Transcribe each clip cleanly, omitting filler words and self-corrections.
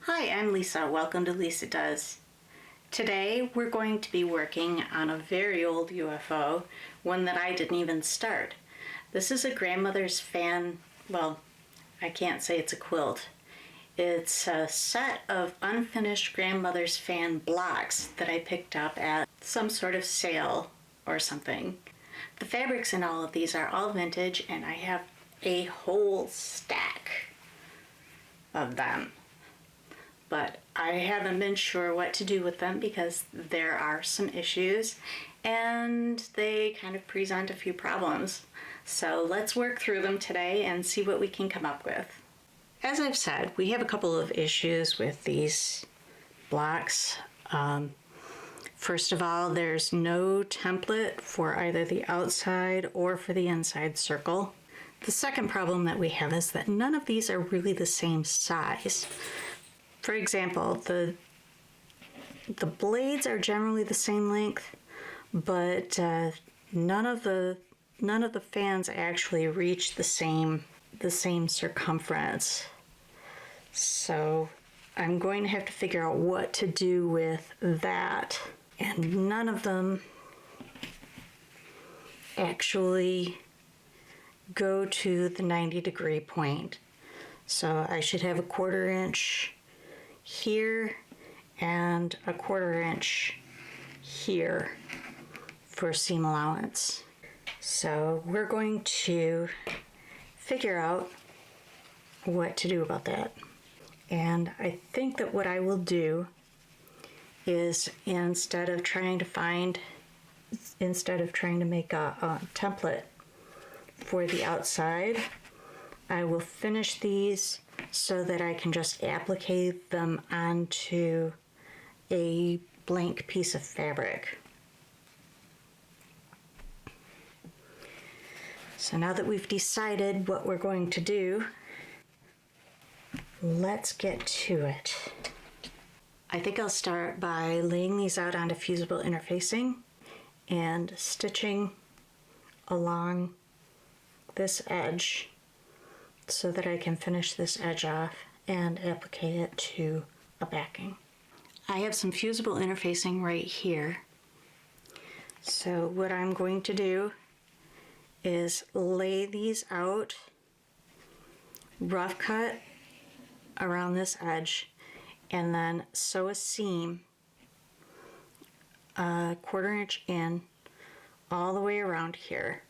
Hi, I'm Lisa. Welcome to Lisa Does. Today we're going to be working on a very old UFO, one that I didn't even start. This is a grandmother's fan, well, I can't say it's a quilt. It's a set of unfinished grandmother's fan blocks that I picked up at some sort of sale or something. The fabrics in all of these are all vintage, and I have a whole stack of them. But I haven't been sure what to do with them because there are some issues and they kind of present a few problems. So let's work through them today and see what we can come up with. As I've said, we have a couple of issues with these blocks. First of all, there's no template for either the outside or for the inside circle. The second problem that we have is that none of these are really the same size. For example, the blades are generally the same length, but none of the fans actually reach the same circumference. So I'm going to have to figure out what to do with that. And none of them actually go to the 90-degree point. So I should have a 1/4 inch here and a 1/4 inch here for seam allowance. So we're going to figure out what to do about that. And I think that what I will do is instead of trying to make a template for the outside, I will finish these so that I can just applicate them onto a blank piece of fabric. So now that we've decided what we're going to do, let's get to it. I think I'll start by laying these out onto fusible interfacing and stitching along this edge so that I can finish this edge off and applicate it to a backing. I have some fusible interfacing right here. So what I'm going to do is lay these out, rough cut around this edge, and then sew a seam a 1/4 inch in all the way around here.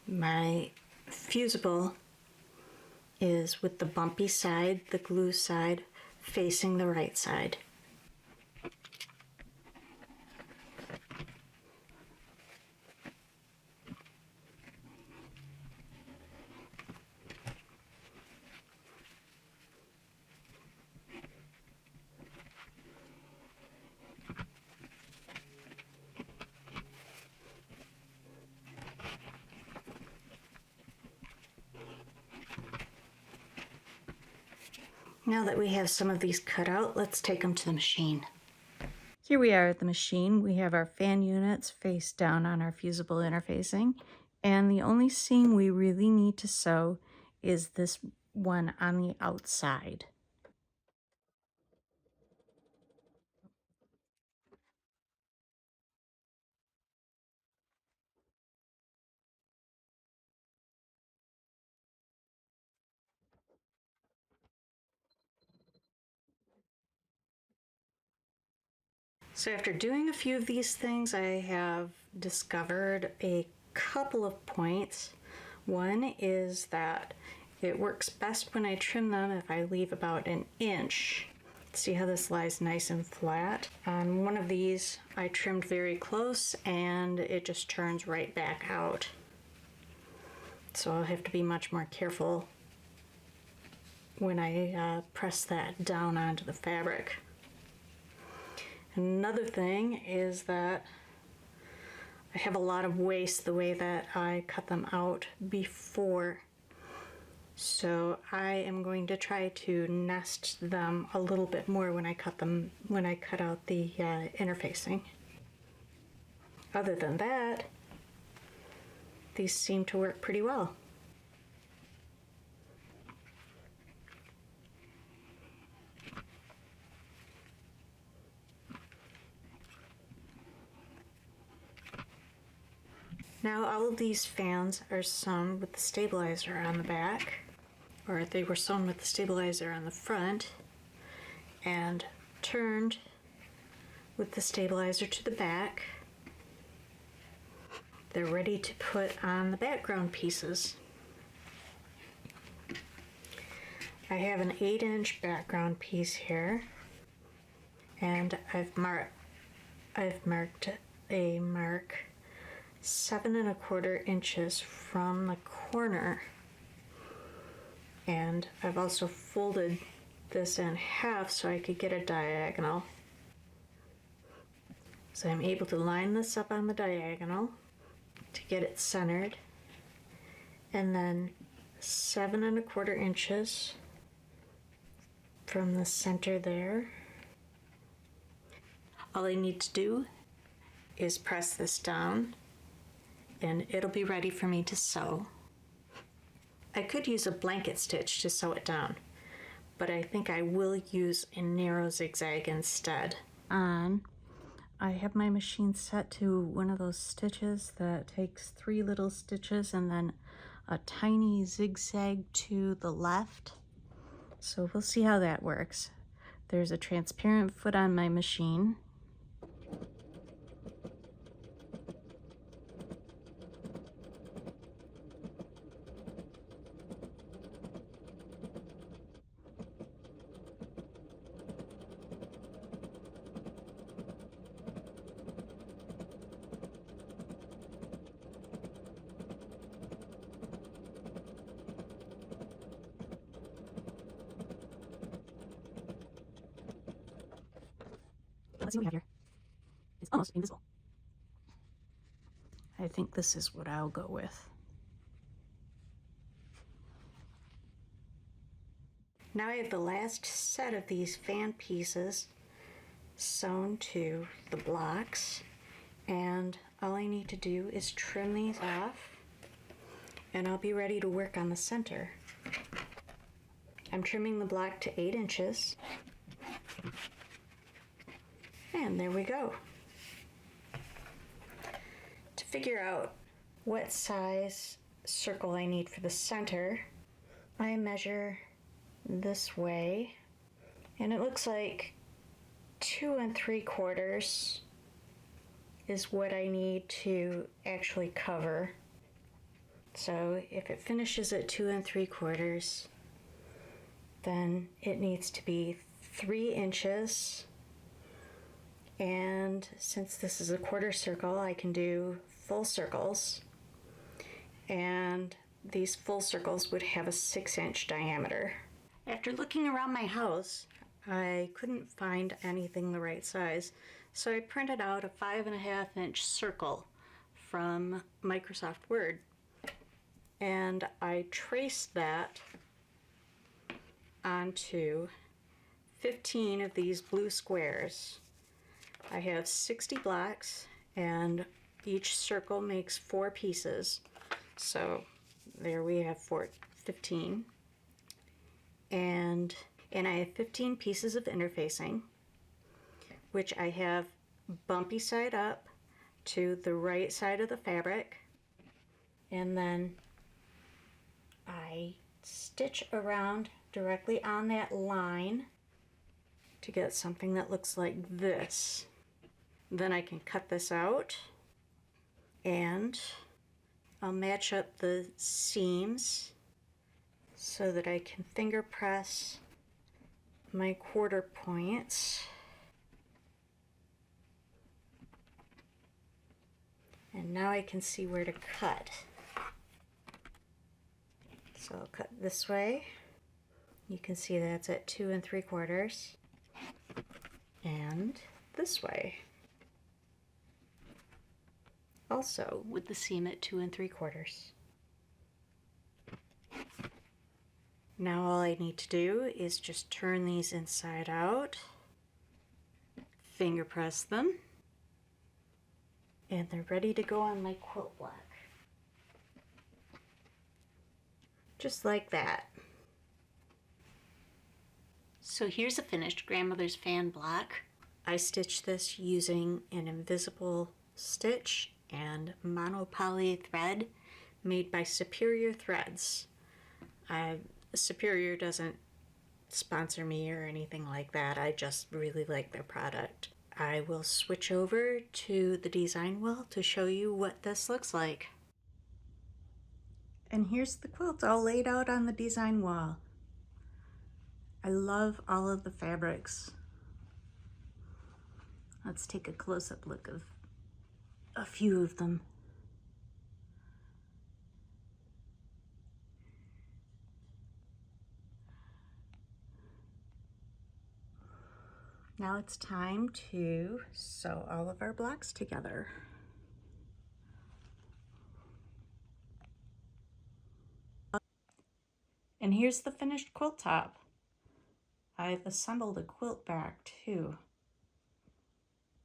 My fusible is with the bumpy side, the glue side, facing the right side. Now that we have some of these cut out, let's take them to the machine. Here we are at the machine. We have our fan units face down on our fusible interfacing, and the only seam we really need to sew is this one on the outside. So after doing a few of these things, I have discovered a couple of points. One is that it works best when I trim them if I leave about 1 inch. See how this lies nice and flat? On one of these, I trimmed very close and it just turns right back out. So I'll have to be much more careful when I press that down onto the fabric. Another thing is that I have a lot of waste the way that I cut them out before. So I am going to try to nest them a little bit more when I cut out the interfacing. Other than that, these seem to work pretty well. Now all of these fans are sewn with the stabilizer on the back, or they were sewn with the stabilizer on the front and turned with the stabilizer to the back. They're ready to put on the background pieces. I have an 8-inch background piece here, and I've marked a mark 7¼ inches from the corner, and I've also folded this in half so I could get a diagonal. So I'm able to line this up on the diagonal to get it centered, and then 7¼ inches from the center there. All I need to do is press this down and it'll be ready for me to sew. I could use a blanket stitch to sew it down, but I think I will use a narrow zigzag instead. I have my machine set to one of those stitches that takes 3 little stitches and then a tiny zigzag to the left. So we'll see how that works. There's a transparent foot on my machine. Let's see what we have here. It's almost invisible. I think this is what I'll go with. Now I have the last set of these fan pieces sewn to the blocks, and all I need to do is trim these off and I'll be ready to work on the center. I'm trimming the block to 8 inches. And there we go. To figure out what size circle I need for the center, I measure this way, and it looks like 2 3/4 is what I need to actually cover. So if it finishes at 2 3/4, then it needs to be 3 inches. And since this is a quarter circle, I can do full circles. And these full circles would have a 6-inch diameter. After looking around my house, I couldn't find anything the right size. So I printed out a 5.5-inch circle from Microsoft Word. And I traced that onto 15 of these blue squares. I have 60 blocks, and each circle makes 4 pieces. So there we have 15. And I have 15 pieces of interfacing, which I have bumpy side up to the right side of the fabric. And then I stitch around directly on that line to get something that looks like this. Then I can cut this out, and I'll match up the seams so that I can finger press my quarter points. And now I can see where to cut. So I'll cut this way. You can see that's at 2 3/4. And this way. Also with the seam at 2 3/4. Now all I need to do is just turn these inside out, finger press them, and they're ready to go on my quilt block. Just like that. So here's a finished grandmother's fan block. I stitched this using an invisible stitch and monopoly thread made by Superior Threads. Superior doesn't sponsor me or anything like that. I just really like their product. I will switch over to the design wheel to show you what this looks like. And here's the quilt all laid out on the design wall. I love all of the fabrics. Let's take a close-up look of a few of them. Now it's time to sew all of our blocks together. And here's the finished quilt top. I've assembled a quilt back too.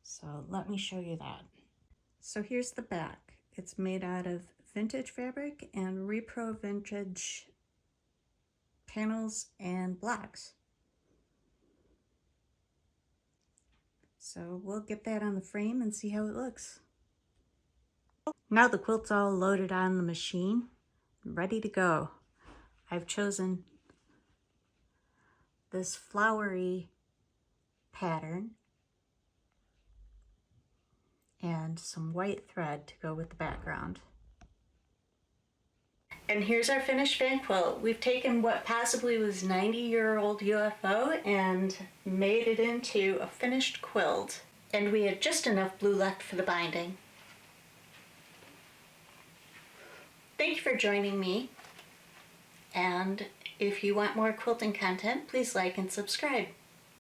So let me show you that. So here's the back. It's made out of vintage fabric and repro vintage panels and blocks. So we'll get that on the frame and see how it looks. Now the quilt's all loaded on the machine, ready to go. I've chosen this flowery pattern and some white thread to go with the background. And here's our finished fan quilt. We've taken what possibly was 90-year-old UFO and made it into a finished quilt. And we had just enough blue left for the binding. Thank you for joining me. And if you want more quilting content, please like and subscribe.